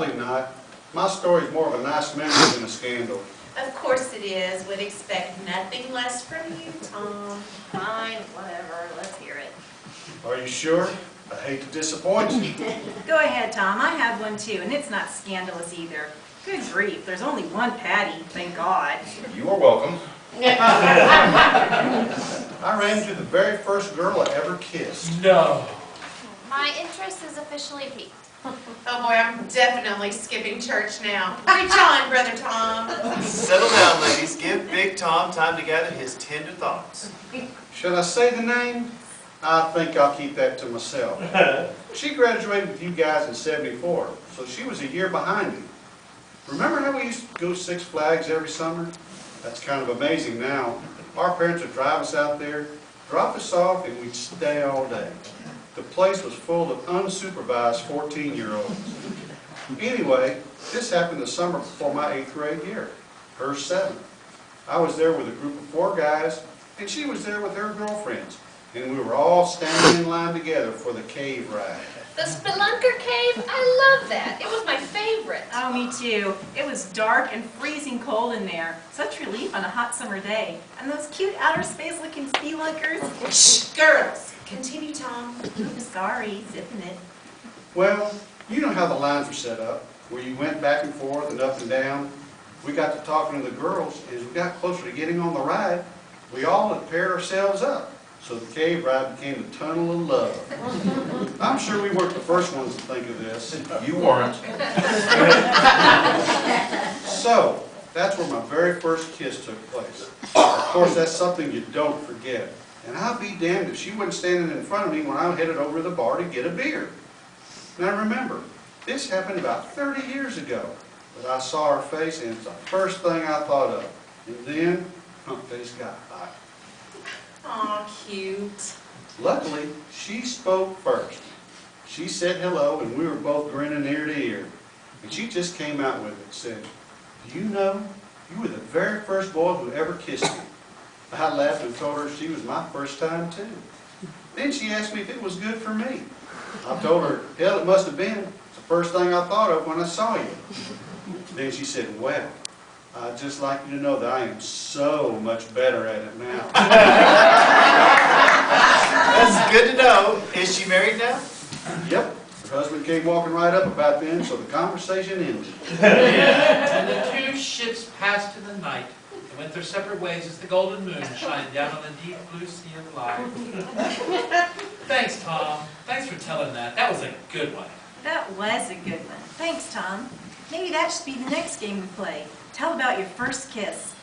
Probably not. My story's more of a nice memory than a scandal. Of course it is. Would expect nothing less from you, Tom. Fine, whatever, let's hear it. Are you sure? I hate to disappoint you. Go ahead, Tom, I have one too, and it's not scandalous either. Good grief, there's only one Patty, thank God. You are welcome. I ran into the very first girl I ever kissed. No. My interest is officially peaked. Oh boy, I'm definitely skipping church now. Reach on, Brother Tom. Settle down, ladies. Give Big Tom time to gather his tender thoughts. Should I say the name? I think I'll keep that to myself. She graduated with you guys in '74, so she was a year behind me. Remember how we used to go Six Flags every summer? That's kind of amazing now. Our parents would drive us out there, drop us off, and we'd stay all day. The place was full of unsupervised 14-year-olds. Anyway, this happened the summer before my 8th grade year, her 7th. I was there with a group of 4 guys, and she was there with her girlfriends. And we were all standing in line together for the cave ride. The Spelunker Cave? I love that. It was my favorite. Oh, me too. It was dark and freezing cold in there. Such relief on a hot summer day. And those cute outer space looking spelunkers. Shh, girls. Continue, Tom. I'm sorry, zipping it. Well, you know how the lines were set up, where you went back and forth and up and down. We got to talking to the girls, and as we got closer to getting on the ride, we all had paired ourselves up. So the cave ride became the tunnel of love. I'm sure we weren't the first ones to think of this. You weren't. So, that's where my very first kiss took place. Of course, that's something you don't forget. And I'll be damned if she wasn't standing in front of me when I headed over to the bar to get a beer. Now remember, this happened about 30 years ago. But I saw her face, and it's the first thing I thought of. And then, this got hot. Aw, cute. Luckily, she spoke first. She said hello, and we were both grinning ear to ear. And she just came out with it, said, "Do you know, you were the very first boy who ever kissed me." I laughed and told her she was my first time too. Then she asked me if it was good for me. I told her, hell, it must have been. It's the first thing I thought of when I saw you. Then she said, "Well, I'd just like you to know that I am so much better at it now." That's good to know. Is she married now? Yep. Her husband came walking right up about then, so the conversation ended. And the 2 ships passed in the night and went their separate ways as the golden moon shined down on the deep blue sea of life. Thanks, Tom. Thanks for telling that. That was a good one. That was a good one. Thanks, Tom. Maybe that should be the next game we play. Tell about your first kiss.